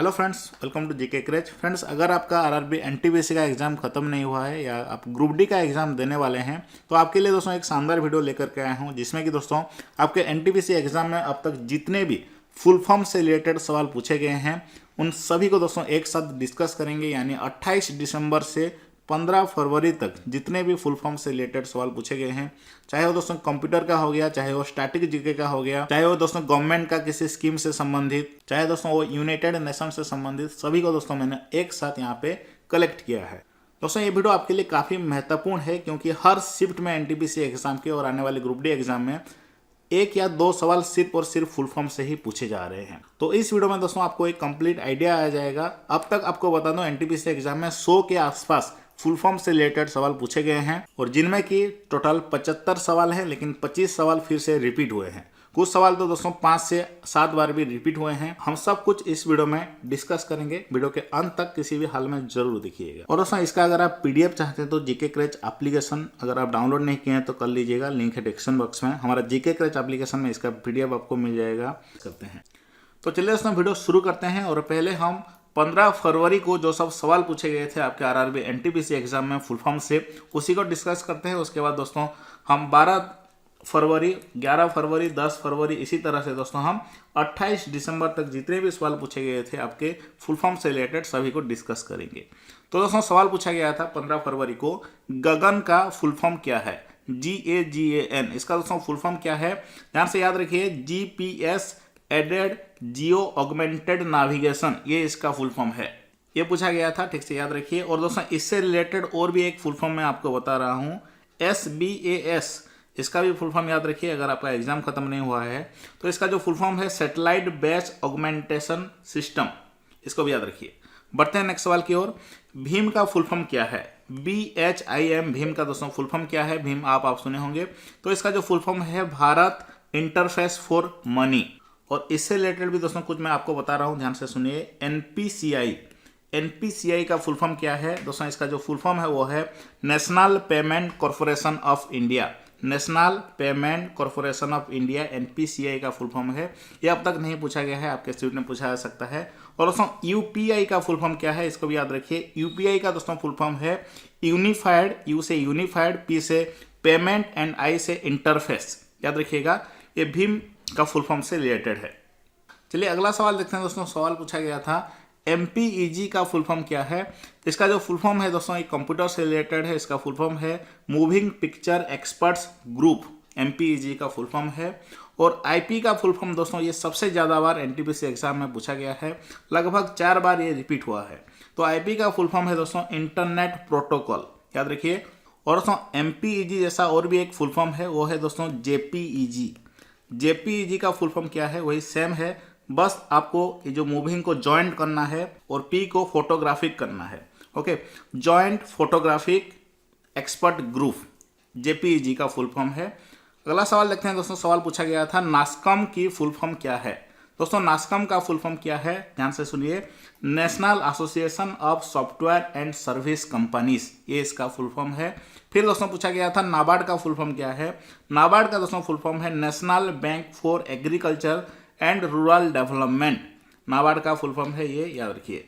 Hello friends, welcome to GK craze. Friends, अगर आपका RRB NTPC का एग्जाम खत्म नहीं हुआ है या आप ग्रुप डी का एग्जाम देने वाले हैं तो आपके लिए दोस्तों एक शानदार वीडियो लेकर के आया हूं, जिसमें कि दोस्तों आपके एनटीपीसी एग्जाम में अब तक जितने भी फुल फॉर्म से रिलेटेड सवाल पूछे गए हैं उन सभी को दोस्तों एक साथ डिस्कस करेंगे। यानी 28 दिसंबर से 15 फरवरी तक जितने भी फुल फॉर्म से रिलेटेड सवाल पूछे गए हैं, चाहे वो दोस्तों कंप्यूटर का हो गया, चाहे वो स्टैटिक जीके का हो गया, चाहे वो दोस्तों गवर्नमेंट का किसी स्कीम से संबंधित, चाहे दोस्तों वो यूनाइटेड नेशन से संबंधित, सभी को दोस्तों मैंने एक साथ यहाँ पे कलेक्ट किया है। दोस्तों ये वीडियो आपके लिए काफ़ी महत्वपूर्ण है क्योंकि हर शिफ्ट में एनटीपीसी एग्जाम के और आने वाले ग्रुप डी एग्जाम में एक या दो सवाल सिर्फ और सिर्फ फुल फॉर्म से ही पूछे जा रहे हैं। तो इस वीडियो में दोस्तों आपको एक कंप्लीट आइडिया आ जाएगा। अब तक आपको बता दूं एनटीपीसी एग्जाम में 100 के आसपास फुल फॉर्म से रिलेटेड सवाल पूछे गए हैं और जिनमें कि टोटल 75 सवाल हैं, लेकिन 25 सवाल फिर से रिपीट हुए हैं। कुछ सवाल तो दोस्तों 5 से 7 बार भी रिपीट हुए हैं। हम सब कुछ इस वीडियो में डिस्कस करेंगे। वीडियो के अंत तक किसी भी हाल में जरूर देखिएगा। और दोस्तों इसका अगर आप पीडीएफ चाहते हैं तो जीके क्रेज एप्लीकेशन अगर आप डाउनलोड नहीं किए हैं तो कर लीजिएगा, लिंक है डिस्क्रिप्शन बॉक्स में। हमारा जीके क्रेज एप्लीकेशन में इसका पीडीएफ आपको मिल जाएगा। करते हैं तो चलिए दोस्तों वीडियो शुरू करते हैं। और पहले हम 15 फरवरी को जो सब सवाल पूछे गए थे आपके आरआरबी एनटीपीसी एग्जाम में फुल फॉर्म से, उसी को डिस्कस करते हैं। उसके बाद दोस्तों हम 12 फरवरी, 11 फरवरी, 10 फरवरी, इसी तरह से दोस्तों हम 28 दिसंबर तक जितने भी सवाल पूछे गए थे आपके फुल फॉर्म से रिलेटेड सभी को डिस्कस करेंगे। तो दोस्तों सवाल पूछा गया था 15 फरवरी को, गगन का फुल फॉर्म क्या है? GAGAN, इसका दोस्तों फुल फॉर्म क्या है? ध्यान से याद रखिए, GPS added geo augmented navigation, ये इसका फुल फॉर्म है। ये पूछा गया था, ठीक से याद रखिए। और दोस्तों इससे रिलेटेड और भी एक फुल फॉर्म मैं आपको बता रहा हूँ, SBAS, इसका भी फुल फॉर्म याद रखिए। अगर आपका एग्जाम खत्म नहीं हुआ है तो इसका जो फुल फॉर्म है सैटेलाइट बेस्ड ऑगमेंटेशन सिस्टम, इसको भी याद रखिए। बढ़ते हैं नेक्स्ट सवाल की ओर। भीम का फुल फॉर्म क्या है? BHIM, भीम का दोस्तों फुल फॉर्म क्या है? भीम आप सुने होंगे। तो इसका जो फुल फॉर्म है भारत इंटरफेस फॉर मनी। और इससे रिलेटेड भी दोस्तों कुछ मैं आपको बता रहा हूं, ध्यान से सुनिए। एनपीसीआई का फुल फॉर्म क्या है? दोस्तों इसका जो फुल फॉर्म है वो है national payment corporation of India. National payment corporation of India, NPCI का फुल फॉर्म है। ये अब तक नहीं पूछा गया है, आपके स्टूडेंट में पूछा जा सकता है। और दोस्तों यूपीआई का फुल फॉर्म क्या है? इसको भी याद रखिए। यूपीआई का दोस्तों फुल फॉर्म है यूनिफाइड, यू से यूनिफाइड, पी से पेमेंट एंड आई से इंटरफेस, याद रखिएगा। ये भीम का फुल फॉर्म से रिलेटेड है। चलिए अगला सवाल देखते हैं दोस्तों। सवाल पूछा गया था MPEG का फुल फॉर्म क्या है? इसका जो फुल फॉर्म है दोस्तों एक कंप्यूटर से रिलेटेड है। इसका फुल फॉर्म है moving picture experts group, MPEG का फुल फॉर्म है। और IP का फुल फॉर्म दोस्तों ये सबसे ज़्यादा बार एनटीपीसी एग्जाम में पूछा गया है, लगभग 4 बार ये रिपीट हुआ है। तो IP का फुल फॉर्म है दोस्तों इंटरनेट प्रोटोकॉल, याद रखिए। और दोस्तों MPEG जैसा और भी एक फुल फॉर्म है, वो है दोस्तों JPEG का फुल फॉर्म क्या है? वही सेम है, बस आपको ये जो मूविंग को जॉइंट करना है और P को फोटोग्राफिक करना है। Okay, joint photographic expert group, JPEG का फुल फॉर्म है। अगला सवाल देखते हैं दोस्तों। सवाल पूछा गया था नास्कॉम की फुल फॉर्म क्या है? दोस्तों नास्कॉम का फुल फॉर्म क्या है? ध्यान से सुनिए, national association of software and service companies, ये इसका फुल फॉर्म है। फिर दोस्तों पूछा गया था नाबार्ड का फुल फॉर्म क्या है? नाबार्ड का दोस्तों फुल फॉर्म है national bank for agriculture and rural development. NABARD का फुल फॉर्म है ये, याद रखिए।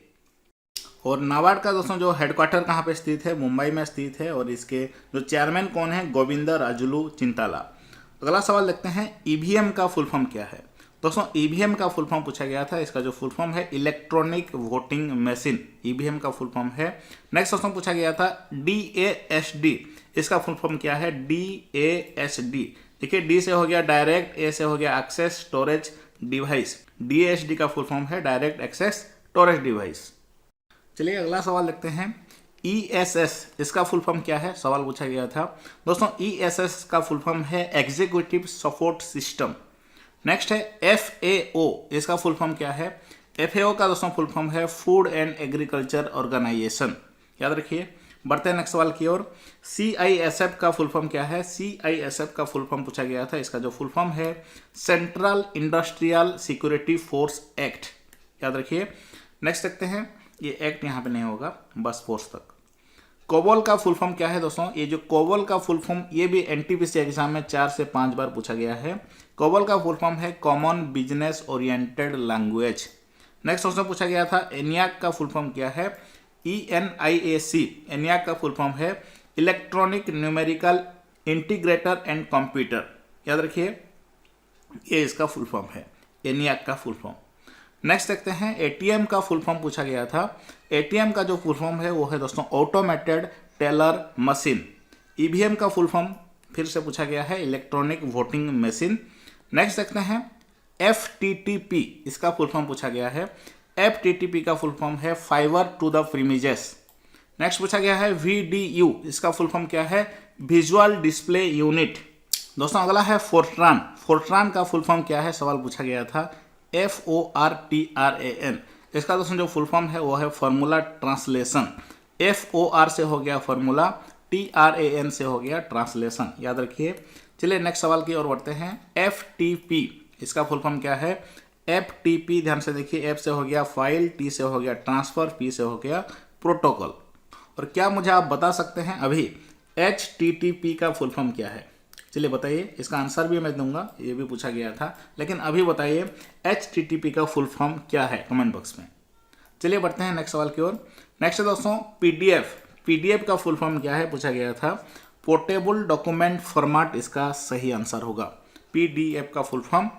और नाबार्ड का दोस्तों जो हेडक्वार्टर कहाँ पे स्थित है? मुंबई में स्थित है। और इसके जो चेयरमैन कौन है? गोविंदा राजुलू चिंताला। अगला सवाल देखते हैं ईवीएम का फुल फॉर्म क्या है? दोस्तों ईवीएम का फुल फॉर्म पूछा गया था। इसका जो फुल फॉर्म है इलेक्ट्रॉनिक वोटिंग मशीन, ईवीएम का फुल फॉर्म है। नेक्स्ट दोस्तों पूछा गया था DASD, इसका फुल फॉर्म क्या है? DASD, देखिए D से हो गया डायरेक्ट, A से हो गया एक्सेस स्टोरेज डिवाइस। DASD का फुल फॉर्म है डायरेक्ट एक्सेस स्टोरेज डिवाइस। चलिए अगला सवाल देखते हैं ESS, इसका फुल फॉर्म क्या है? सवाल पूछा गया था दोस्तों। ESS का फुल फॉर्म है एग्जीक्यूटिव सपोर्ट सिस्टम। नेक्स्ट है FAO, इसका फुल फॉर्म क्या है? FAO का दोस्तों फुल फॉर्म है फूड एंड एग्रीकल्चर ऑर्गेनाइजेशन, याद रखिए। बढ़ते हैं नेक्स्ट सवाल की ओर। CISF का फुल फॉर्म क्या है? CISF का फुल फॉर्म पूछा गया था। इसका जो फुल फॉर्म है central industrial security force act, याद रखिए। नेक्स्ट देखते हैं, ये एक्ट यहाँ पे नहीं होगा, बस फोर्स तक। कोबोल का फुल फॉर्म क्या है दोस्तों? ये जो कोबोल का फुल फॉर्म ये भी एनटीपीसी एग्जाम में 4 से 5 बार पूछा गया है। कोबोल का फुल फॉर्म है common business oriented language. Next question पूछा गया था ENIAC का फुल फॉर्म क्या है? ENIAC, ENIAC का फुल फॉर्म है electronic numerical integrator and computer. याद रखिए, ये इसका फुल फॉर्म है, ENIAC का फुल फॉर्म। नेक्स्ट देखते हैं ATM का फुल फॉर्म पूछा गया था। ATM का जो फुल फॉर्म है वो है दोस्तों ऑटोमेटेड टेलर मशीन। EVM का फुल फॉर्म फिर से पूछा गया है इलेक्ट्रॉनिक वोटिंग मशीन। नेक्स्ट देखते हैं FTTP, इसका फुल फॉर्म पूछा गया है। FTTP का फुल फॉर्म है फाइबर टू द प्रीमिजेस। नेक्स्ट पूछा गया है VDU, इसका फुल फॉर्म क्या है? Visual display unit. दोस्तों अगला है फोर्ट्रान। फोर्ट्रान का फुल फॉर्म क्या है? सवाल पूछा गया था FORTRAN। इसका दोस्तों जो फुल फॉर्म है वो है फॉर्मूला ट्रांसलेशन। FOR से हो गया फॉर्मूला, TRAN से हो गया ट्रांसलेशन। याद रखिए। चलिए नेक्स्ट सवाल की ओर बढ़ते हैं। FTP, इसका फुल फॉर्म क्या है? FTP ध्यान से देखिए, F से हो गया फाइल, T से हो गया ट्रांसफर, P से हो गया प्रोटोकॉल। और क्या मुझे आप बता सकते हैं अभी HTTP का फुल फॉर्म क्या है? चलिए बताइए, इसका आंसर भी मैं दूंगा, ये भी पूछा गया था, लेकिन अभी बताइए HTTP का फुल फॉर्म क्या है कमेंट बॉक्स में। चलिए बढ़ते हैं नेक्स्ट सवाल की ओर। नेक्स्ट है दोस्तों PDF का फुल फॉर्म क्या है? पूछा गया था पोर्टेबल डॉक्यूमेंट फॉर्मेट, इसका सही आंसर होगा PDF का फुल फॉर्म।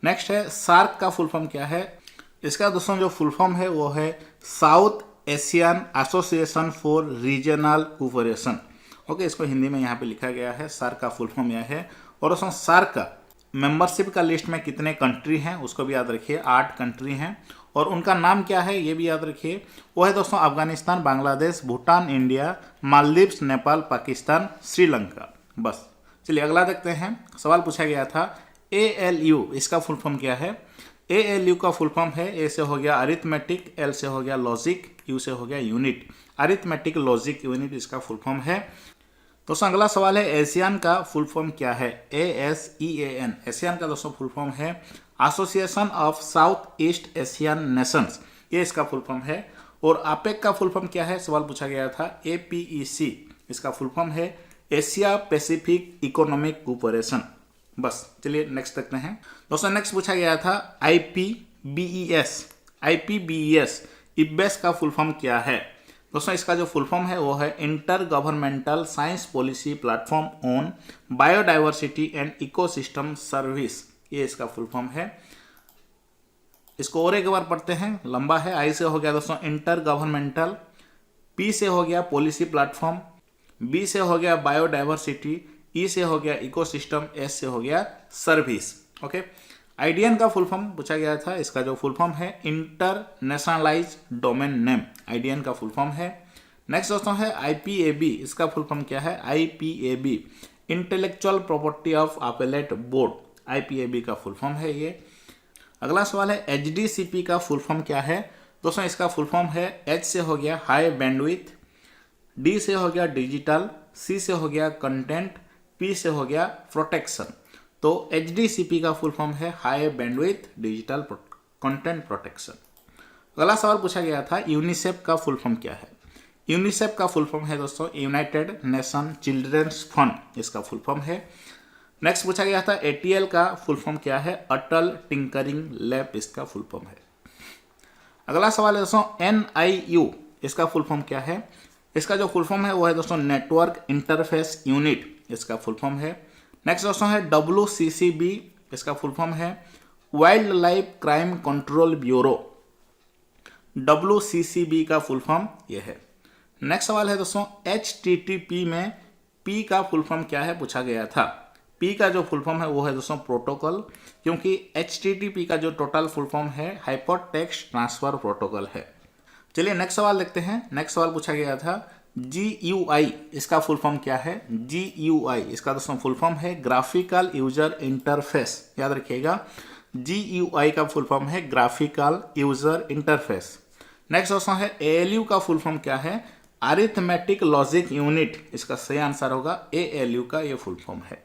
नेक्स्ट है सार्क का फुल फॉर्म क्या है? इसका दोस्तों जो फुल फॉर्म है वो है south Asian association for regional cooperation. Okay, इसको हिंदी में यहाँ पे लिखा गया है, सार्क का फुल फॉर्म यह है। और दोस्तों सार्क का मेंबरशिप का लिस्ट में कितने कंट्री हैं उसको भी याद रखिए, 8 कंट्री हैं। और उनका नाम क्या है ये भी याद रखिए, वो है दोस्तों अफगानिस्तान, बांग्लादेश, भूटान, इंडिया, मालदीव्स, नेपाल, पाकिस्तान, श्रीलंका। बस। चलिए अगला देखते हैं। सवाल पूछा गया था ALU, इसका फुल फॉर्म क्या है? ALU का फुल फॉर्म है, A से हो गया अरिथमेटिक, L से हो गया लॉजिक, U से हो गया यूनिट। अरिथमेटिक लॉजिक यूनिट इसका फुल फॉर्म है। दोस्तों अगला सवाल है एशियन का फुल फॉर्म क्या है? ASEAN, एशियन का दोस्तों फुल फॉर्म है association of south east Asian Nations, ये इसका फुल फॉर्म है। और APEC का फुल फॉर्म क्या है? सवाल पूछा गया था APEC, इसका फुल फॉर्म है एशिया पैसिफिक इकोनॉमिक कोऑपरेशन। बस। चलिए नेक्स्ट देखते हैं। दोस्तों नेक्स्ट पूछा गया था IPBES, IPBES का फुल फॉर्म क्या है? दोस्तों इसका जो फुल फॉर्म है वो है inter governmental science policy platform on biodiversity and ecosystem service, ये इसका फुल फॉर्म है। इसको और एक बार पढ़ते हैं, लंबा है। I से हो गया दोस्तों इंटर गवर्नमेंटल, P से हो गया पॉलिसी प्लेटफॉर्म, B से हो गया बायोडाइवर्सिटी, E से हो गया इकोसिस्टम, S से हो गया सर्विस। ओके। IDN का फुल फॉर्म पूछा गया था, इसका जो फुल फॉर्म है इंटरनेशनलाइज डोमेन नेम, IDN का फुल फॉर्म है। नेक्स्ट दोस्तों है IPAB, इसका फुल फॉर्म क्या है? IPAB intellectual property of appellate board, IPAB का फुल फॉर्म है ये। अगला सवाल है HDCP का फुल फॉर्म क्या है? दोस्तों इसका फुल फॉर्म है H से हो गया हाई बैंडविड्थ, D से हो गया डिजिटल, C से हो गया कंटेंट, P से हो गया प्रोटेक्शन। तो HDCP का फुल फॉर्म है high bandwidth digital content protection. अगला सवाल पूछा गया था यूनिसेफ का फुल फॉर्म क्या है? यूनिसेफ का फुल फॉर्म है दोस्तों यूनाइटेड नेशन चिल्ड्रंस फंड, इसका फुल फॉर्म है। नेक्स्ट पूछा गया था ATL का फुल फॉर्म क्या है? अटल टिंकरिंग लैब, इसका फुल फॉर्म है। अगला सवाल है दोस्तों NIU, इसका फुल फॉर्म क्या है? इसका जो फुल फॉर्म है वो है दोस्तों नेटवर्क इंटरफेस यूनिट, इसका फुल फॉर्म है। नेक्स्ट दोस्तों है WCCB, इसका फुल फॉर्म है wild life crime control bureau, WCCB का फुल फॉर्म ये है। नेक्स्ट सवाल है दोस्तों HTTP में P का फुल फॉर्म क्या है पूछा गया था। P का जो फुल फॉर्म है वो है दोस्तों प्रोटोकॉल, क्योंकि HTTP का जो टोटल फुल फॉर्म है हाइपर टेक्स्ट ट्रांसफर प्रोटोकॉल है। चलिए नेक्स्ट सवाल देखते हैं। नेक्स्ट सवाल पूछा गया था GUI, इसका फुल फॉर्म क्या है? GUI, इसका दोस्तों फुल फॉर्म है ग्राफिकल यूजर इंटरफेस, याद रखिएगा। GUI का फुल फॉर्म है ग्राफिकल यूजर इंटरफेस। नेक्स्ट दोस्तों है ALU का फुल फॉर्म क्या है? अरिथमेटिक लॉजिक यूनिट, इसका सही आंसर होगा ALU का ये फुल फॉर्म है।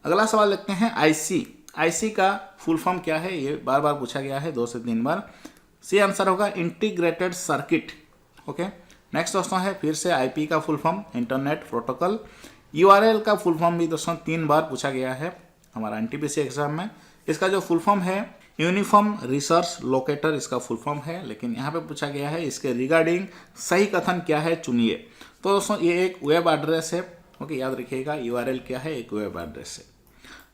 अगला सवाल देखते हैं IC का फुल फॉर्म क्या है? ये बार बार पूछा गया है, 2 से 3 बार। सही आंसर होगा इंटीग्रेटेड सर्किट। ओके। नेक्स्ट दोस्तों है फिर से IP का full form internet protocol. URL का फुल फॉर्म भी दोस्तों 3 बार पूछा गया है हमारा NTPC एग्जाम में। इसका जो फुल फॉर्म है यूनिफॉर्म रिसर्च लोकेटर इसका फुल फॉर्म है, लेकिन यहाँ पे पूछा गया है इसके रिगार्डिंग सही कथन क्या है चुनिए। तो दोस्तों ये एक वेब एड्रेस है, ओके, याद रखिएगा URL क्या है, एक वेब एड्रेस है।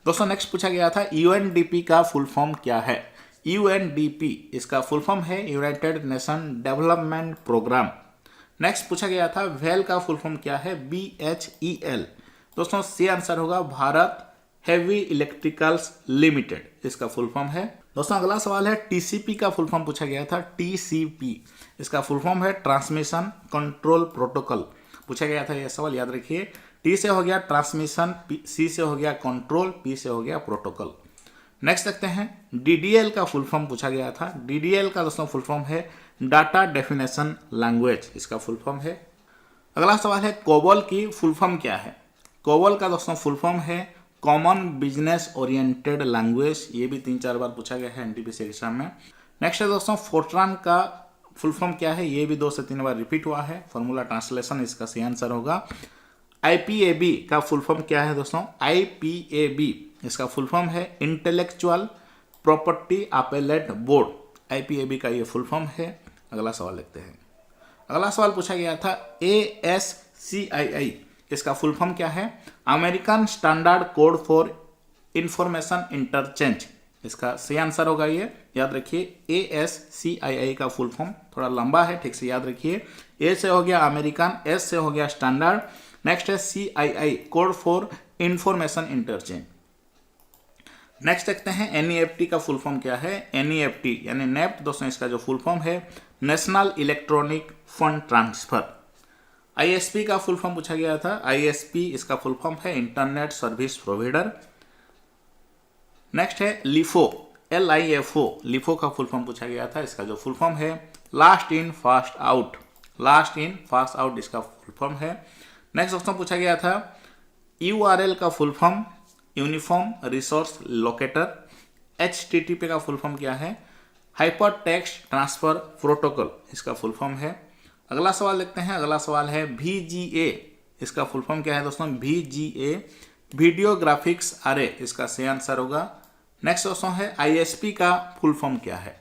दोस्तों नेक्स्ट पूछा गया था UNDP का फुल फॉर्म क्या है। UNDP इसका फुल फॉर्म है United Nation Development Programme. Next पूछा गया था वेल का फुल फॉर्म क्या है, BHEL। दोस्तों सी आंसर होगा भारत हेवी इलेक्ट्रिकल्स लिमिटेड, इसका फुल फॉर्म है। दोस्तों अगला सवाल है TCP का फुल फॉर्म पूछा गया था। TCP इसका फुल फॉर्म है ट्रांसमिशन कंट्रोल प्रोटोकॉल, पूछा गया था यह सवाल, याद रखिए। T से हो गया ट्रांसमिशन, C से हो गया कंट्रोल, P से हो गया प्रोटोकॉल। नेक्स्ट देखते हैं DDL का फुल फॉर्म पूछा गया था। DDL का दोस्तों फुल फॉर्म है डाटा डेफिनेशन लैंग्वेज, इसका फुल फॉर्म है। अगला सवाल है कोबोल की फुल फॉर्म क्या है। कोबोल का दोस्तों फुल फॉर्म है कॉमन बिजनेस ओरिएंटेड लैंग्वेज, ये भी 3-4 बार पूछा गया है NTPC एग्जाम में। नेक्स्ट है दोस्तों फोर्ट्रान का फुल फॉर्म क्या है, ये भी 2 से 3 बार रिपीट हुआ है। फॉर्मूला ट्रांसलेशन इसका सही आंसर होगा। IPAB का फुल फॉर्म क्या है दोस्तों। IPAB इसका फुल फॉर्म है intellectual property appellate board, IPAB का ये फुल फॉर्म है। अगला सवाल देखते हैं। अगला सवाल पूछा गया था ASCII इसका फुल फॉर्म क्या है। American standard code for information interchange, इसका सही आंसर होगा ये, याद रखिए। ASCII का फुल फॉर्म थोड़ा लंबा है, ठीक से याद रखिए। A से हो गया अमेरिकन, S से हो गया स्टैंडर्ड, नेक्स्ट है CII code for information interchange. Next देखते हैं NEFT का फुल फॉर्म क्या है। NEFT यानी नेफ्ट दोस्तों इसका जो फुल फॉर्म है national electronic fund transfer. ISP का फुल फॉर्म पूछा गया था। ISP इसका फुल फॉर्म है इंटरनेट सर्विस प्रोवाइडर। नेक्स्ट है LIFO, LIFO, LIFO का फुल फॉर्म पूछा गया था। इसका जो फुल फॉर्म है last in fast out, last in fast out इसका फुल फॉर्म है। नेक्स्ट दोस्तों पूछा गया था URL का full form uniform resource locator. HTTP का फुल फॉर्म क्या है, हाइपर टेक्स्ट ट्रांसफर प्रोटोकॉल, इसका फुल फॉर्म है। अगला सवाल देखते हैं। अगला सवाल है VGA, इसका फुल फॉर्म क्या है दोस्तों। VGA वीडियो ग्राफिक्स अरे, इसका सही आंसर होगा। नेक्स्ट दोस्तों है ISP का फुल फॉर्म क्या है।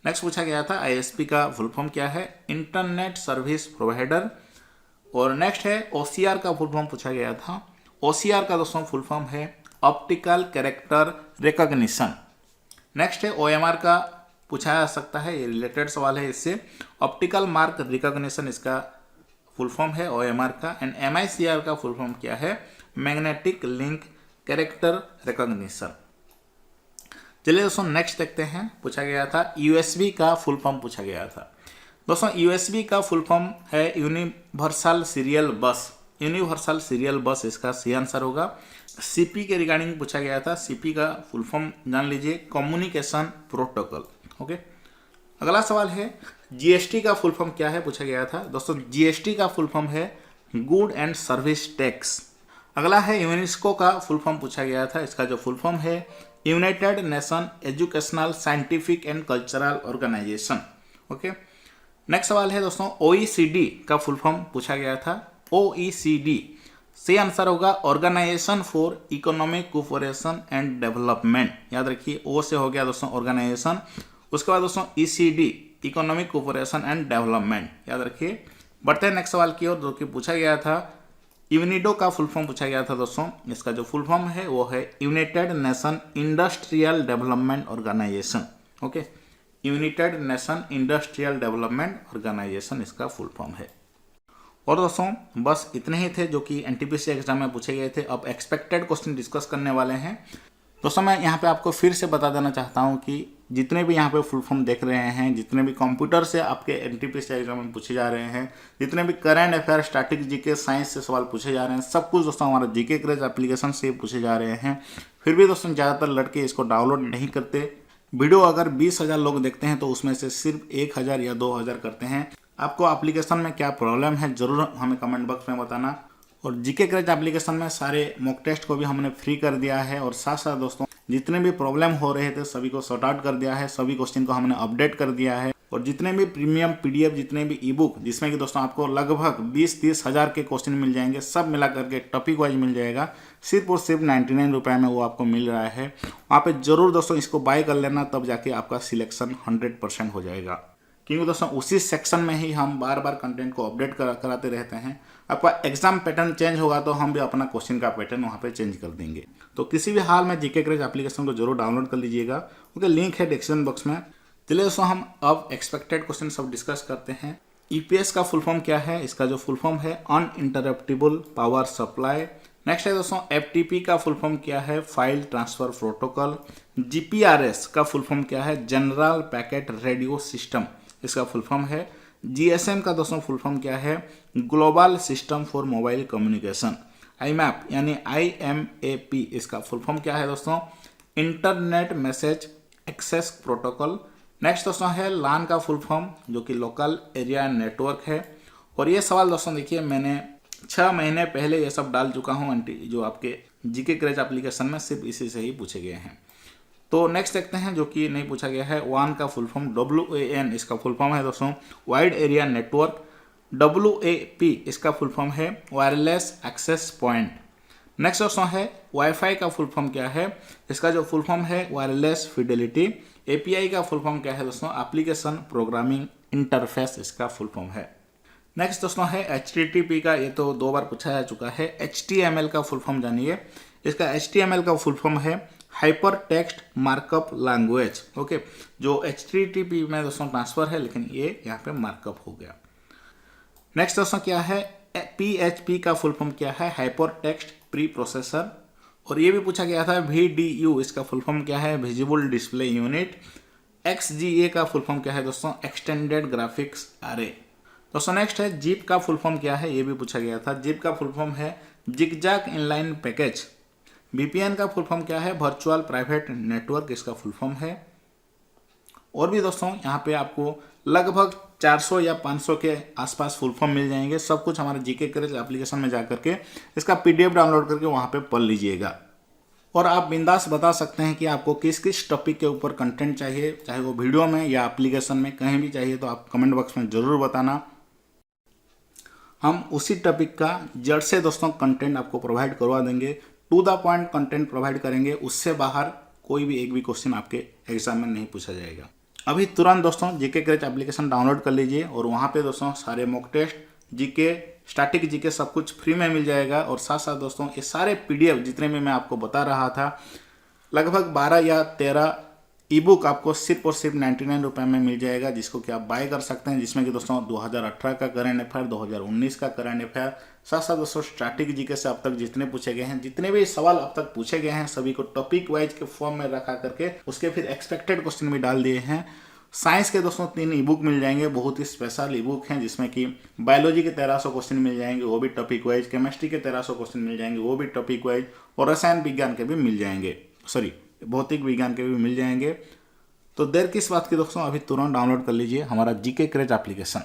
नेक्स्ट पूछा गया था ISP का फुल फॉर्म क्या है, इंटरनेट सर्विस प्रोवाइडर। और नेक्स्ट है OCR का फुल फॉर्म पूछा गया था। OCR का दोस्तों फुल फॉर्म है ऑप्टिकल कैरेक्टर रिकॉग्निशन। नेक्स्ट है OMR का पूछा जा सकता है, ये रिलेटेड सवाल है इससे। ऑप्टिकल मार्क रिकॉग्निशन इसका फुल फॉर्म है OMR का। एंड MICR का फुल फॉर्म क्या है, मैग्नेटिक लिंक कैरेक्टर रिकॉग्निशन। चलिए दोस्तों नेक्स्ट देखते हैं। पूछा गया था USB का फुल फॉर्म पूछा गया था। दोस्तों USB का फुल फॉर्म है यूनिवर्सल सीरियल बस, यूनिवर्सल सीरियल बस इसका सही आंसर होगा। CP के रिगार्डिंग पूछा गया था। CP का फुल फॉर्म जान लीजिए कम्युनिकेशन प्रोटोकॉल, ओके। अगला सवाल है GST का फुल फॉर्म क्या है, पूछा गया था। दोस्तों GST का फुल फॉर्म है गुड एंड सर्विस टैक्स। अगला है यूनेस्को का फुल फॉर्म पूछा गया था। इसका जो फुल फॉर्म है United Nation Educational Scientific and Cultural Organization, okay. Next सवाल है दोस्तों OECD का फुल फॉर्म पूछा गया था। OECD सही आंसर होगा Organization for Economic Cooperation and Development, याद रखिए। O से हो गया दोस्तों ऑर्गेनाइजेशन, उसके बाद दोस्तों ECD economic Cooperation and Development, याद रखिए। बढ़ते हैं नेक्स्ट सवाल की ओर, जो कि पूछा गया था यूनिडो का फुल फॉर्म पूछा गया था दोस्तों। इसका जो फुल फॉर्म है वो है United Nation Industrial Development Organization, okay. United Nation Industrial Development Organization इसका फुल फॉर्म है। और दोस्तों बस इतने ही थे जो कि NTPC एग्जाम में पूछे गए थे। अब एक्सपेक्टेड क्वेश्चन डिस्कस करने वाले हैं। दोस्तों मैं यहाँ पे आपको फिर से बता देना चाहता हूँ कि जितने भी यहाँ पे फुल फॉर्म देख रहे हैं, जितने भी कंप्यूटर से आपके NTPC एग्जाम में पूछे जा रहे हैं, जितने भी current affair, static, GK, science से सवाल पूछे जा रहे हैं, सब कुछ दोस्तों हमारा जीके क्रेज एप्लीकेशन से पूछे जा रहे हैं। फिर भी दोस्तों ज़्यादातर लड़के इसको डाउनलोड नहीं करते। वीडियो अगर 20,000 लोग देखते हैं तो उसमें से सिर्फ 1,000 या 2,000 करते हैं। आपको एप्लीकेशन में क्या प्रॉब्लम है ज़रूर हमें कमेंट बॉक्स में बताना। और जीके क्रेज एप्लीकेशन में सारे मॉक टेस्ट को भी हमने फ्री कर दिया है। और साथ साथ दोस्तों जितने भी प्रॉब्लम हो रहे थे सभी को सॉर्ट आउट कर दिया है, सभी क्वेश्चन को हमने अपडेट कर दिया है। और जितने भी प्रीमियम पीडीएफ, जितने भी ई बुक, जिसमें कि दोस्तों आपको लगभग 20-30 हज़ार के क्वेश्चन मिल जाएंगे, सब मिला करके टॉपिक वाइज मिल जाएगा, सिर्फ और सिर्फ 99 रुपये में वो आपको मिल रहा है। वहाँ पे जरूर दोस्तों इसको बाय कर लेना, तब जाके आपका सिलेक्शन 100% हो जाएगा। क्योंकि दोस्तों उसी सेक्शन में ही हम बार बार कंटेंट को अपडेट कराते रहते हैं। आपका एग्जाम पैटर्न चेंज होगा तो हम भी अपना क्वेश्चन का पैटर्न वहाँ पे चेंज कर देंगे। तो किसी भी हाल में जीके क्रैच एप्लीकेशन को जरूर डाउनलोड कर लीजिएगा, क्योंकि लिंक है डिस्क्रिप्शन बॉक्स में। चलिए दोस्तों हम अब एक्सपेक्टेड क्वेश्चन सब डिस्कस करते हैं। ईपीएस का फुल फॉर्म क्या है? इसका जो फुल फॉर्म है अनइंटरप्टिबल पावर सप्लाई। नेक्स्ट है दोस्तों एफटीपी का फुल फॉर्म क्या है? File transfer protocol. जीपीआरएस का फुल फॉर्म क्या है? जनरल पैकेट रेडियो सिस्टम, इसका फुल फॉर्म है। जीएसएम का दोस्तों फुल फॉर्म क्या है? Global system for mobile communication. IMAP यानी IMAP, इसका फुल फॉर्म क्या है दोस्तों? Internet message access protocol. Next दोस्तों है लान का फुल फॉर्म, जो कि लोकल एरिया नेटवर्क है। और ये सवाल दोस्तों देखिए मैंने 6 महीने पहले ये सब डाल चुका हूँ, जो आपके जीके क्रैच एप्लीकेशन में सिर्फ इसी से ही पूछे गए हैं। तो नेक्स्ट देखते हैं जो कि नहीं पूछा गया है। WAN का फुल फॉर्म WAN, इसका फुल फॉर्म है दोस्तों वाइड एरिया नेटवर्क। WAP इसका फुल फॉर्म है वायरलेस एक्सेस पॉइंट। नेक्स्ट दोस्तों है वाईफाई का फुल फॉर्म क्या है? इसका जो फुल फॉर्म है वायरलेस फिडेलिटी। API का फुल फॉर्म क्या है दोस्तों? एप्लीकेशन प्रोग्रामिंग इंटरफेस, इसका फुल फॉर्म है। नेक्स्ट दोस्तों है HTTP का, ये तो 2 बार पूछा जा चुका है। HTML का फुल फॉर्म जानिए। इसका HTML का फुल फॉर्म है hyper text markup language. Okay, जो HTTP में दोस्तों ट्रांसफर है, लेकिन ये यहाँ पे मार्कअप हो गया। नेक्स्ट दोस्तों क्या है? PHP का फुल फॉर्म क्या है? Hyper text pre processor. और ये भी पूछा गया था VDU, इसका फुल फॉर्म क्या है? Visible display unit. XGA का फुल फॉर्म क्या है दोस्तों? एक्सटेंडेड ग्राफिक्स अरे। दोस्तों नेक्स्ट है जिप का फुल फॉर्म क्या है? ये भी पूछा गया था। जिप का फुल फॉर्म है जिगजैग इनलाइन पैकेज। VPN का फुल फॉर्म क्या है? वर्चुअल प्राइवेट नेटवर्क, इसका फुल फॉर्म है। और भी दोस्तों यहाँ पे आपको लगभग 400 या 500 के आसपास फुल फॉर्म मिल जाएंगे। सब कुछ हमारे जीके क्रैच एप्लीकेशन में जाकर के इसका PDF डाउनलोड करके वहाँ पे पढ़ लीजिएगा। और आप बिंदास बता सकते हैं कि आपको किस किस टॉपिक के ऊपर कंटेंट चाहिए, चाहे वो वीडियो में या एप्लीकेशन में कहीं भी चाहिए, तो आप कमेंट बॉक्स में ज़रूर बताना। हम उसी टॉपिक का जड़ से दोस्तों कंटेंट आपको प्रोवाइड करवा देंगे, to the point content provide करेंगे। उससे बाहर कोई भी एक भी क्वेश्चन आपके एग्जाम में नहीं पूछा जाएगा। अभी तुरंत दोस्तों जीके क्रैच एप्लीकेशन डाउनलोड कर लीजिए, और वहाँ पे दोस्तों सारे mock test, GK, static GK सब कुछ फ्री में मिल जाएगा। और साथ साथ दोस्तों ये सारे PDF जितने भी मैं आपको बता रहा था, लगभग 12 या 13 ई बुक आपको सिर्फ और सिर्फ 99 रुपये में मिल जाएगा, जिसको कि आप बाय कर सकते हैं। जिसमें कि दोस्तों 2018 का करंट अफेयर, 2019 का करंट अफेयर, साथ साथ दोस्तों स्टैटिक जीके से अब तक जितने पूछे गए हैं, जितने भी सवाल अब तक पूछे गए हैं, सभी को टॉपिक वाइज के फॉर्म में रखा करके उसके फिर एक्सपेक्टेड क्वेश्चन भी डाल दिए हैं। साइंस के दोस्तों 3 ई बुक मिल जाएंगे, बहुत ही स्पेशल ई बुक हैं, जिसमें कि बायोलॉजी के 1300 क्वेश्चन मिल जाएंगे, वो भी टॉपिक वाइज। केमिस्ट्री के 1300 क्वेश्चन मिल जाएंगे, वो भी टॉपिक वाइज। और रसायन विज्ञान के भी मिल जाएंगे, भौतिक विज्ञान के भी मिल जाएंगे। तो देर किस बात की दोस्तों, अभी तुरंत डाउनलोड कर लीजिए हमारा जीके क्रैच एप्लीकेशन।